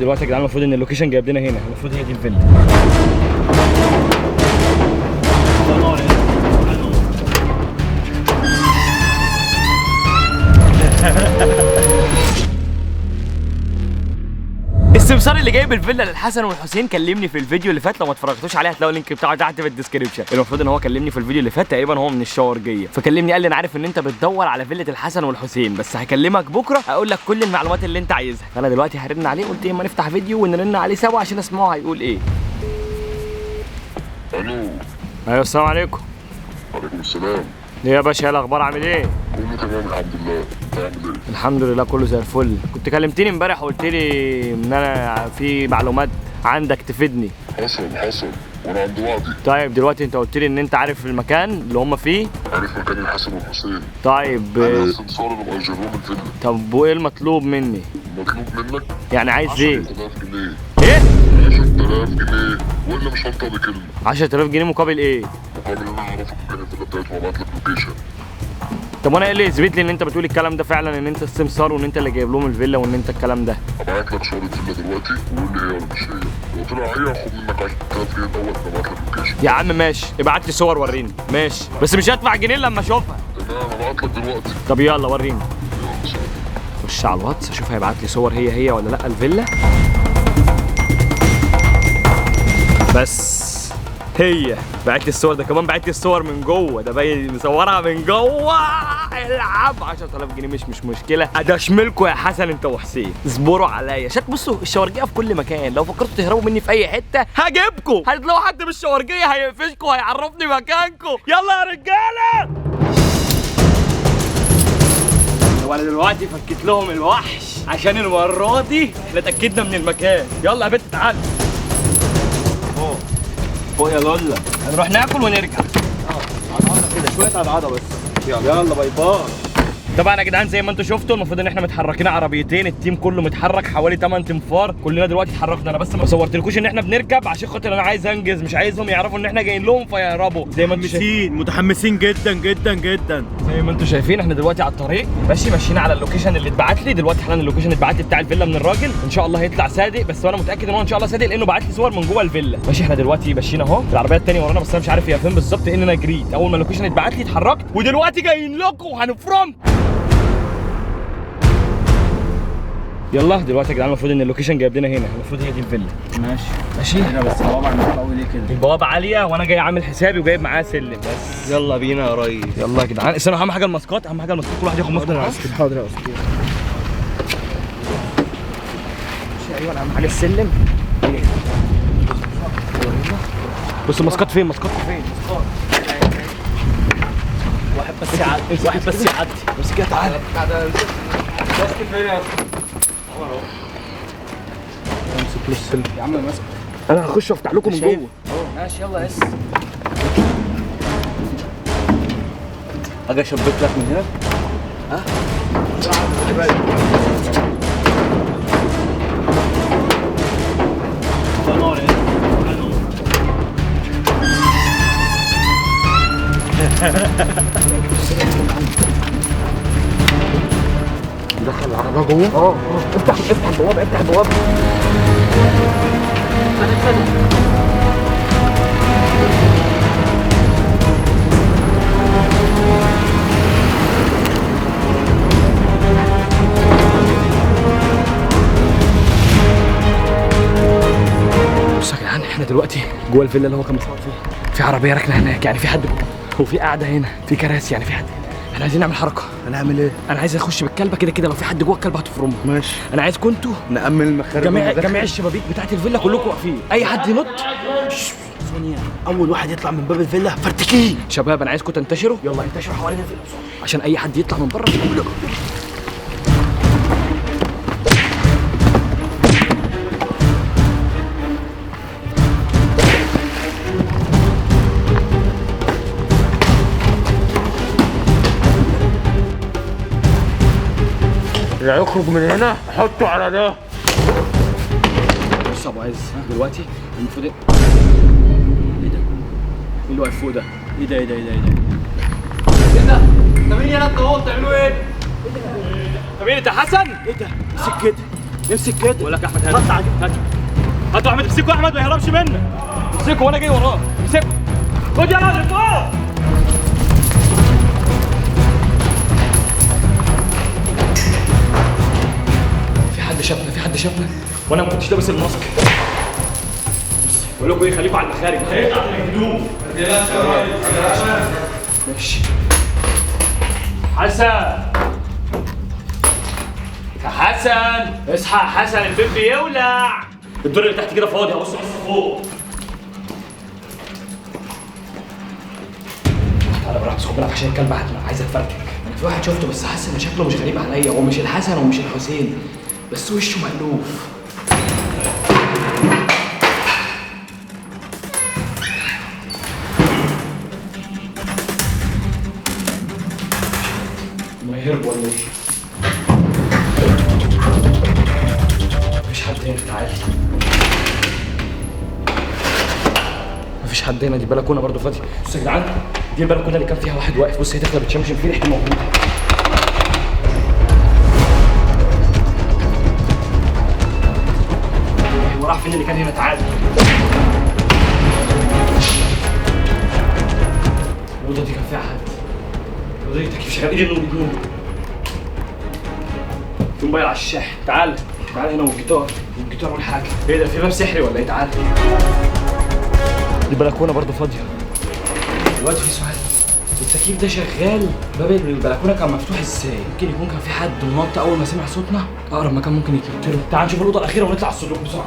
دلوقتي يا جدعان المفروض ان اللوكيشن جايب لنا هنا، المفروض هي دي الفيلا. السمسار اللي جايب الفيلا للحسن والحسين كلمني في الفيديو اللي فات، لو ما اتفرجتوش عليه هتلاقوا اللينك بتاعه تحت في الديسكربشن. المفروض ان هو كلمني في الفيديو اللي فات، تقريبا هو من الشاورجيه، فكلمني قال لي انا عارف ان انت بتدور على فيلا الحسن والحسين، بس هكلمك بكره اقول لك كل المعلومات اللي انت عايزها. فانا دلوقتي هرن عليه، قلت اما نفتح فيديو ونرن عليه سوا عشان اسمعه هيقول ايه. الو. ايوه السلام عليكم. وعليكم السلام. ايه يا باشا، ايه الاخبار، عامل ايه؟ كله تمام الحمد لله، انت عامل ايه؟ الحمد لله كله زي الفل. كنت كلمتني امبارح وقلت لي ان انا في معلومات عندك تفيدني. حصل وانا عند وعدي. طيب دلوقتي انت قلت لي ان انت عارف المكان اللي هم فيه. عارف مكان الحسن والحسين. طيب انا السمسار اللي مأجرهم الفيلا. طب وايه المطلوب مني؟ مطلوب منك يعني عايز ايه؟ 10,000 جنيه. ايه؟ 10,000 جنيه ولا مش هنطق بكلمه. 10,000 جنيه مقابل ايه؟ مقابل ان انا اعرفك مكان الفيلا بتاعتهم وابعت لك لوكيشن. طب وانا ايه اللي يثبت لي ان انت بتقول الكلام ده فعلا، ان انت السمسار وان انت اللي جايب لهم الفيلا وان انت الكلام ده؟ ابعت لك صورة الفيلا دلوقتي وقول لي هي ولا مش هي. لو طلع هي هاخد منك 10,000 جنيه الاول وابعت لك لوكيشن. يا عم ماشي، ابعت لي صور وريني. ماشي بس مش هدفع جنيه لما اشوفها. تمام هبعت لك دلوقتي. طب يلا وريني. يلا سلام. خش على الواتس اشوف هيبعت لي صور هي ولا لا الفيلا. بس هي بعت لي الصور، ده كمان بعت لي الصور من جوه، ده باين مصورها من جوه. العب 10,000 جنيه مش مشكله، ادشملكوا يا حسن انت وحسين، اصبروا عليا. بصوا الشاورجيه في كل مكان، لو فكرتوا تهربوا مني في اي حته هجيبكم، هتلاقوا حد من الشاورجيه هيقفشكم هيعرفني مكانكم. يلا يا رجاله. وانا دلوقتي فكيت لهم الوحش عشان المره دي احنا اتاكدنا من المكان. يلا يا بنت تعالى فوق يا لولا، هنروح ناكل ونرجع. كده شويه عضعضه بس. يلا باي باي. طبعا يا جدعان زي ما انتم شفتوا المفروض ان احنا متحركين عربيتين، التيم كله متحرك حوالي 8 تنفار، كلنا دلوقتي اتحركنا. انا بس ما صورتلكوش ان احنا بنركب عشان خاطر انا عايز انجز، مش عايزهم يعرفوا ان احنا جايين لهم فيهربوا. زي ما انتم شايفين متحمسين جدا جدا جدا. زي ما انتم شايفين احنا دلوقتي على الطريق ماشيين على اللوكيشن اللي اتبعت لي. دلوقتي حالا اللوكيشن اتبعت لي بتاع الفيلا من الراجل، ان شاء الله هيطلع صادق، بس انا متاكد ان هو ان شاء الله صادق لانه بعت لي صور من جوه الفيلا. ماشي احنا دلوقتي ماشيين اهو، العربيه الثانيه ورانا بس انا مش عارف هي فين بالظبط لان انا جريت. اول ما اللوكيشن اتبعت لي اتحركت ودلوقتي جايين لكم وهنفرم. يلا دلوقتي يا جدعان المفروض ان اللوكيشن جايب لنا هنا، المفروض هي دي الفيلا. ماشي هنا بس البوابه عندنا قوي ليه كده؟ البوابه عاليه وانا جاي عامل حسابي وجايب معايا سلم بس. يلا بينا يا ريس. يلا يا جدعان استنوا، اهم حاجه الماسكات، اهم حاجه الماسكات، كل واحد ياخد ماسك. حاضر يا استاذ. ايوه اهم حاجه السلم. بص الماسكات فين، ماسكات فين؟ واحد بس يعدي، واحد بس يعدي. بس كده تعالى. ماسك فين يا اسطى؟ امسك له السلم يا عم. ماسك. انا هخش وافتح لكم من جوه. ماشي يلا يا اجي اشبك لك من هنا. ها؟ دخل العربيه جوه. افتح البوابه، افتح البوابه. بصوا يا جدعان احنا دلوقتي جوه الفيلا اللي هو كان مصور فيها، في عربيه راكنه هناك يعني في حد جوه، وفي قاعده هنا، في كراسي يعني في حد. احنا عايزين نعمل حركه. هنعمل ايه؟ انا عايز اخش بالكلبه كده لو في حد جوه الكلبه هتفرمه. ماشي. انا عايزكم انتوا نأمن المخارج. جميع الشبابيك بتاعت الفيلا كلكم واقفين، اي حد ينط. ثانية، أول واحد يطلع من باب الفيلا فرتكيه. شباب انا عايزكم تنتشروا، يلا انتشروا حوالين الفيلا بسرعه عشان اي حد يطلع من بره. اللي هيخرج من هنا حطه على ده. بص يا ابو عز دلوقتي المفروض ايه ده؟ مين اللي واقف فوق ده؟ ايه ده؟ ده مين يا انت اهو بتعملوا ايه؟ طب انت حسن؟ ايه ده؟ مسك كده. امسك كده. بقول لك يا احمد حط عليه. هاتوا احمد، امسكوا احمد ما يهربش منك. امسكه وانا جاي وراه، امسكه. خد يا راجل فوق. في حد شافنا وانا ما كنتش لابس الماسك. بقول لكم ايه، خليكم على المخارج، هيقطع الهدوم. ماشي. حسن يا حسن، اصحى يا حسن، البيت بيولع. الدور اللي تحت كده فاضي، هبص بس فوق. تعالى براحتك، خد بالك عشان الكلب عايز اتفرتك. انا في واحد شفته بس حاسس ان شكله مش غريب عليا، هو مش الحسن ومش الحسين، بس وشه مألوف. ما يهرب ولا ايه؟ مفيش حد هنا، تعالى. مفيش حد هنا، دي بلكونه برضه فاضيه. بصوا يا جدعان، دي البلكونه اللي كان فيها واحد واقف. بص هي داخله بتشمشم فيه، ريحته موجوده. هو راح فين اللي كان هنا؟ تعالى. الاوضه دي كان فيها حد. الاوضه دي تكييف شغال، ايه النور؟ في موبايل على الشاحن. تعالى هنا، والجيتار والحاجه. ايه ده، في باب سحري ولا ايه؟ تعالى. دي بلكونه برضه فاضيه. دلوقتي في سؤال، التكييف ده شغال، باب البلكونه كان مفتوح ازاي؟ يمكن يكون كان في حد نط اول ما سمع صوتنا. اقرب مكان ممكن يقتله. تعال نشوف الاوضه الاخيره ونطلع على السلوك بسرعه.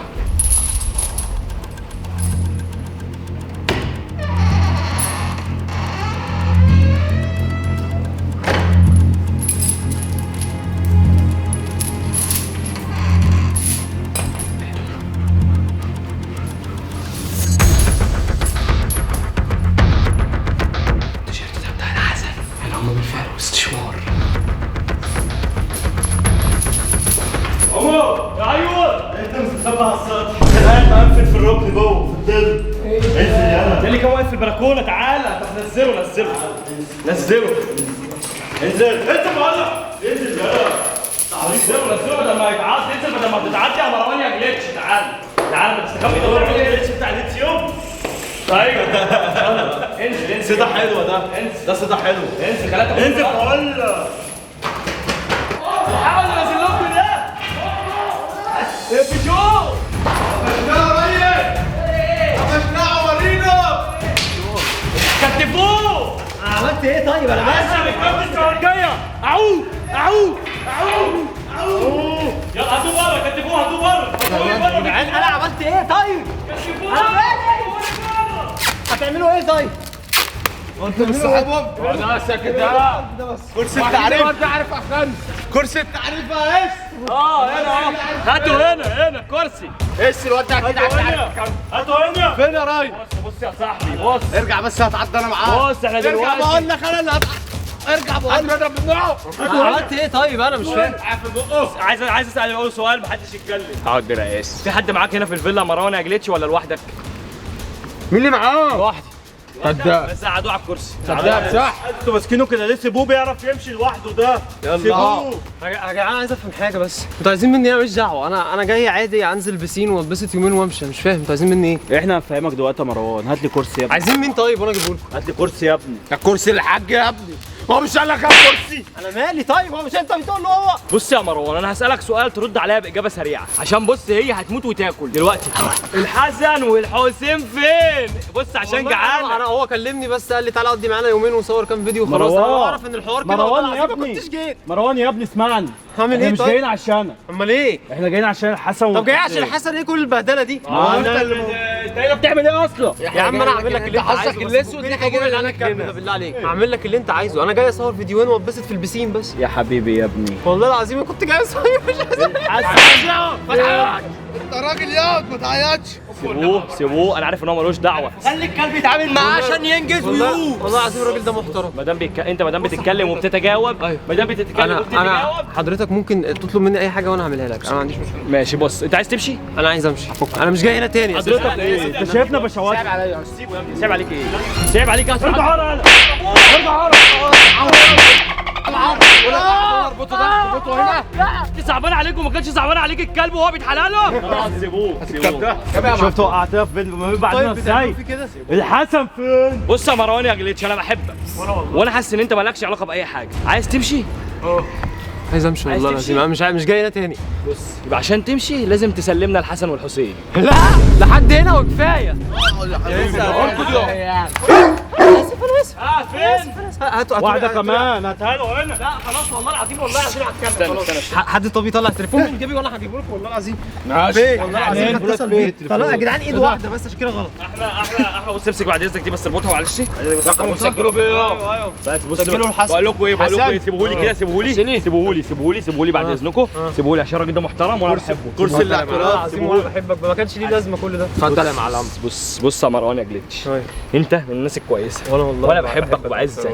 مقفل في الركن جوه في الظل. انزل يلا. ده اللي كان واقف في البلكونه. تعالى، طب نزله. انزل انت مولع. انزل يلا. نزله بدل ما يتعدي. انزل بدل ما تتعدي يا مروان يا جليتش. تعالى انت مستخبي ده بتعمل ايه؟ الجليتش بتاع اليوتيوب. ايوه. انزل. صدى حلو ده. ده صدى حلو. انزل خليك. انزل بقول لك. حاول انزل لكم ده. في شو؟ كتفوه. عملت ايه طيب؟ انا بس جايه. اعوه. يلا هاتوا بره، كتفوه بره. انا عملت ايه طيب؟ هتعملوا ايه طيب؟ وانت مش صاحبهم؟ انا ساكت يا. كرسي التعريف. انت عارف افغان. كرسي التعريف بقى ايش؟ هنا اهو. هاتوا هنا كرسي. ايش الواد ده اكيد هاتوا هنا. فين يا راي؟ بص يا صاحبي، بص. ارجع بس هتعدى انا معاك. بص احنا دلوقتي. ارجع بقول لك انا اللي ارجع بقول لك. اضرب بدماغه. عملت ايه طيب؟ انا مش فاهم. عايز اسال اول سؤال، محدش يتكلم. اقعد برقاص. في حد معاك هنا في الفيلا مروان يا جليتش ولا لوحدك؟ مين اللي معاه؟ لوحدي. صدق. بس قعدوه على الكرسي. صدق صح. انتوا ماسكينه كده ليه؟ سيبوه بيعرف يمشي لوحده ده. سيبوه. يا جدعان عايز افهم حاجه بس. انتوا عايزين مني ايه؟ ماليش دعوه. انا جاي عادي انزل بسين واتبسط يومين وامشي. مش فاهم انتوا عايزين مني ايه؟ احنا هنفهمك دلوقتي يا مروان. هات لي كرسي يا ابني. عايزين مين طيب وانا اجيبه لكم؟ هات لي كرسي يا ابني. الكرسي الحاج يا ابني. هو مش قال لك هات كرسي؟ انا مالي طيب؟ هو مش انت بتقول له هو؟ بص يا مروان، انا هسألك سؤال ترد عليا بإجابة سريعة، عشان بص هي هتموت وتاكل دلوقتي. الحسن والحسين فين؟ بص عشان جعان. انا هو كلمني بس قال لي تعالى قضي معانا يومين وصور كام فيديو وخلاص. مروان. انا اعرف ان الحوار كده. مروان والله يا العظيم ما ابني. كنتش جيت. مروان يا ابني اسمعني. هعمل احنا ايه مش طيب؟ جايين عشانك. امال ايه؟ احنا جايين عشان الحسن. طب جاي عشان الحسن ايه كل البهدله دي؟ انت هنا بتعمل ايه اصلا؟ يا عم انا هعمل لك اللي انت عايزه. الاسود دي حاجه اللي انا كده بالله عليك. هعمل لك اللي انت عايزه. انا جاي اصور فيديوهين واتبسط في البسين بس. يا حبيبي يا ابني. والله العظيم انا كنت جاي اصور مش عايز. انت راجل ياض ما تعيطش. سيبوه، انا عارف ان هو ملوش دعوة. خلي الكلب يتعامل معاه عشان ينجز ويروح. والله العظيم الراجل ده محترم. انت ما دام بتتكلم وبتتجاوب، ما دام بتتكلم انا وبتتجاوب. حضرتك ممكن تطلب مني اي حاجه وانا هعملها لك. انا ما عنديش مشكله. ماشي بص، انت عايز تمشي؟ انا عايز امشي. انا مش جاي هنا تاني. حضرتك ايه؟ انت شايفنا بشوات. سيب عليا، سيبه يا ابني. سيب عليك ايه؟ سيب عليك. ارجع ورا. ارجع ورا. معاهم اربطه ده اربطه هنا. لا صعبان عليكم، ما كانش صعبان عليك الكلب وهو بيتحلله. خلاص سيبوه شفت وقعتها في فيديو بعدين ازاي؟ الحسن فين؟ بص يا مروان يا جليتش، انا بحبك وانا حاسس ان انت مالكش علاقه باي حاجه. عايز تمشي؟ عايز امشي والله العظيم، انا مش جاي هنا تاني. بص يبقى عشان تمشي لازم تسلمنا الحسن والحسين. لا لحد هنا وكفايه. فين؟ هاتوا واحده كمان هاتها له هنا. لا خلاص والله العظيم، والله العظيم هتكلم. حد طب يطلع التليفون من جيبي وانا هجيبه لكم والله العظيم. ماشي والله العظيم هتصل بيه. خلاص يا جدعان ايد واحده بس عشان كده غلط. احلى بص امسك بعد اذنك دي بس اربطها معلش. سجلوا بيا. بس بص سجلوا الحسن. بقول لكم ايه سيبوه لي كده، سيبوه لي بعد اذنكم، سيبوه لي عشان الراجل ده محترم وانا بحبه. كرسي الاعتراض العظيم وانا بحبك، ما كانش ليه لازمه كل ده. اتفضل يا معلم. بص يا مروان يا جليتش، انت من الناس الكويسه وانا بحبك وبعزك،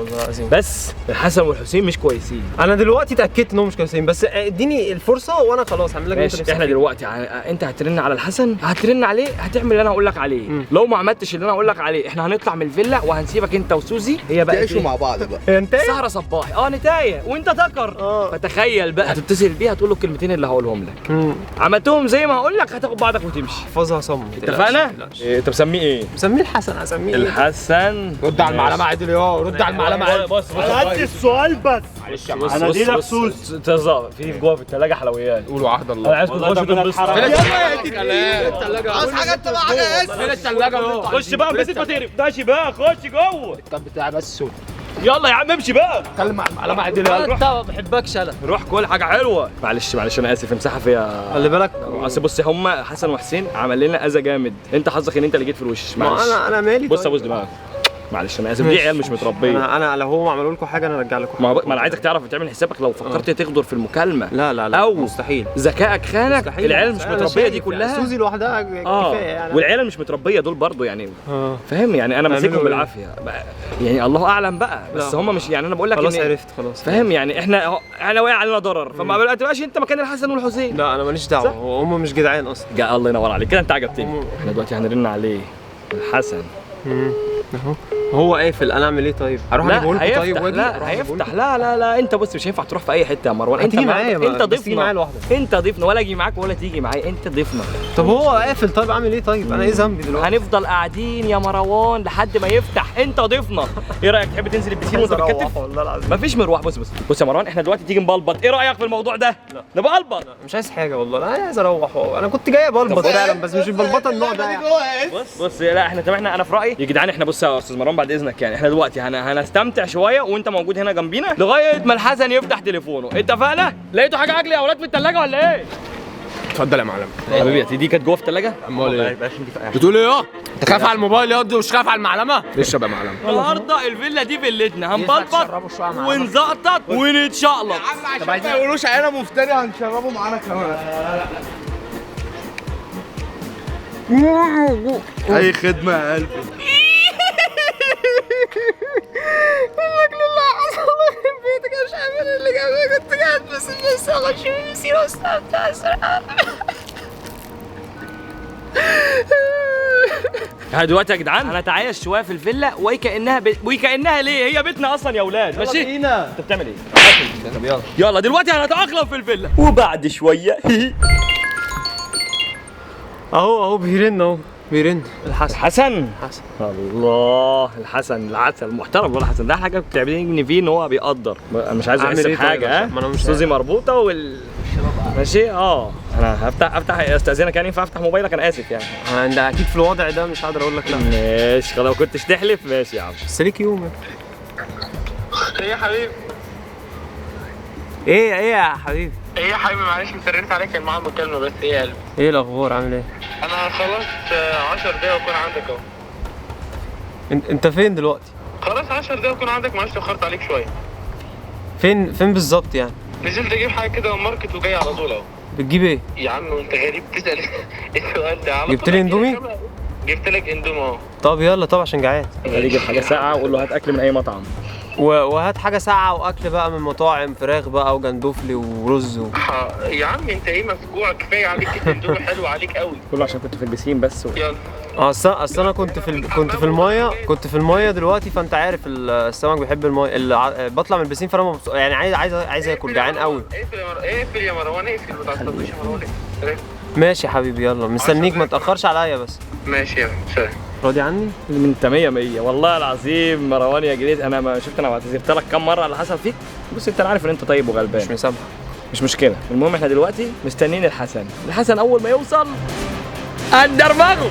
بس الحسن والحسين مش كويسين. انا دلوقتي اتاكدت انهم مش كويسين، بس اديني الفرصه وانا خلاص هعمل لك ماشي. احنا دلوقتي انت هترن على الحسن، هترن عليه، هتعمل اللي انا هقول لك عليه. لو ما عملتش اللي انا هقول لك عليه احنا هنطلع من الفيلا وهنسيبك انت وسوزي. هي بقى تعيشوا مع بعض بقى. انت سهره صباحي نتايه وانت ذكر. فتخيل بقى هتتصل بيه هتقول له الكلمتين اللي هقولهم لك، عملتهم زي ما هقول لك هتاخد بعضك وتمشي. احفظها صم. اتفقنا؟ انت مسميه ايه؟ مسميه الحسن. هسميه الحسن. رد على المعلمه عادل يا رد على المعلمه عادل. بص هات السؤال بس. انا دي لابسوس تظهر في جوه في الثلاجه حلويات. قولوا عهد الله. انا عايزكم تخشوا تنبسطوا. عاوز حاجه انت بقى حاجه فين الثلاجه اهو. خش بقى انبسط ما تقرفناش بقى، خش جوه. الكاب بتاعي بس سود. يلا يا عم امشي بقى. اتكلم مع المعلمه عادل. انت ما بحبكش انا. روح كل حاجه حلوه. معلش انا اسف، امسحها فيها. خلي بالك. اصل بص هم حسن وحسين عمل لنا اذى جامد، انت حظك ان انت اللي جيت في الوش. معلش انا مالي. بص ابوس دماغك. معلش انا اسف، دي عيال مش متربيه. انا لو هو عملوا لكم حاجه انا ارجع لكم. ما انا عايزك تعرف تعمل حسابك لو فكرت تغدر في المكالمه. لا او مستحيل. ذكائك خانك. العيال مش متربيه دي كلها. سوزي لوحدها كفايه يعني. والعيال مش متربيه دول برضو يعني. فاهم يعني انا ماسكهم بالعافيه يعني الله اعلم بقى، بس هم مش يعني انا بقول لك خلاص عرفت خلاص. فاهم يعني احنا واقع علينا ضرر، فما تبقاش انت مكان الحسن والحسين. لا انا ماليش دعوه، هم مش جدعان اصلا. الله ينور عليك كده، انت عجبتني. احنا دلوقتي هنرن عليه الحسن. اهو هو قافل، انا اعمل ايه طيب؟ اروح اجيبه لكم طيب واجي؟ لا هيفتح. لا انت بص مش هينفع تروح في اي حته يا مروان. انت معايا، انت ضيفنا. تيجي معايا لوحدك. انت ضيفنا، ولا اجي معاك ولا تيجي معايا، انت ضيفنا. طب هو قافل، طيب اعمل ايه طيب؟ انا ايه ذنبي دلوقتي؟ هنفضل قاعدين يا مروان لحد ما يفتح، انت ضيفنا. ايه رايك تحب تنزل البسين وانت بتكتف؟ والله العظيم مفيش مروح. بص يا مروان، احنا دلوقتي تيجي نبلبط. ايه رايك في الموضوع ده؟ نبلبط. مش عايز حاجه والله، انا عايز اروح. انا كنت جاي ابلبط فعلا، بس مش البلبطه النوع ده يعني. بص لا احنا تمام. انا في رايي يا جدعان، احنا بص يا استاذ مروان بعد اذنك يعني، احنا دلوقتي هنستمتع شويه وانت موجود هنا جنبينا لغايه ما الحسن يفتح تليفونه. اتفقنا؟ لقيتوا حاجه اكل يا اولاد في الثلاجه ولا ايه؟ اتفضل يا معلم. حبيبتي دي كانت جوه في الثلاجه. امال ايه؟ بتقول ايه؟ انت خايف على الموبايل يا ومش خايف على المعلمه؟ اشرب يا معلم. النهارده الفيلا دي فيلتنا، هنبلبط ونزقطط ونتشقلط. طب عايزين ما يقولوش علينا مفتري، هنشربه معانا كمان. اي خدمه يا قلبي. الاكل اللي حصل في بيتك مش عارف اللي جابني، كنت قاعد بس اخش في البسين واستمتع اسرع. دلوقتي يا جدعان هنتعايش شويه في الفيلا وكانها ليه هي بيتنا اصلا يا اولاد. ماشي انت بتعمل ايه؟ طب يلا دلوقتي هنتاقلم في الفيلا. وبعد شويه اهو بيرن الحسن. الله الحسن العسل محترم والله. الحسن ده حاجه بتعجبني فيه ان هو بيقدر. انا مش عايز احسب إيه حاجه. طيب؟ ما انا مش سوزي مربوطه ماشي. انا هفتح استاذنك يعني، ينفع افتح موبايلك؟ انا اسف يعني. انت اكيد في الوضع ده مش هقدر اقول لك لا. ماشي خلاص، لو كنتش تحلف ماشي يا عم. بس ليك يوم. ايه يا حبيبي؟ ايه يا حبيبي؟ ايه يا حبيبي معلش مسررت عليك، كان معايا مكالمة بس. ايه يا قلبي؟ ايه الاخبار؟ عامل ايه؟ انا خلاص 10 دقايق واكون عندك اهو. انت فين دلوقتي؟ خلاص 10 دقايق واكون عندك، معلش اتأخرت عليك شوية. فين بالظبط يعني؟ نزلت اجيب حاجة كده من ماركت وجاي على طول اهو. بتجيب ايه؟ يا عم وانت غريب تسأل السؤال ده على جبت لي اندومي؟ جبت لك اندومي اهو. طب يلا، طب عشان جعان. يجيب حاجه ساقعه وقول له هات اكل من اي مطعم. وهات حاجه ساقعه واكل بقى من مطاعم، فراخ بقى وجندوفلي ورز يا عم انت ايه مسجوع؟ كفايه عليك الاندومي حلو عليك قوي. كله عشان كنت في البسين بس يلا. اصل انا كنت في الميه دلوقتي، فانت عارف السمك بيحب الميه، بطلع من البسين فانا يعني عايز اكل، جعان قوي. اقفل يا مروان، اقفل ما تعصبنيش يا مروان. ماشي يا حبيبي، يلا مستنيك، ما تاخرش عليا بس. ماشي يا سلام. راضي عني؟ من 100 والله العظيم مروان يا جريت. انا ما شفت، انا اعتذرت لك كام مره على اللي حصل فيك. بص انت عارف ان انت طيب وغلبان، مش مسامحك. مش مشكله. المهم احنا دلوقتي مستنيين الحسن اول ما يوصل هندرمغه.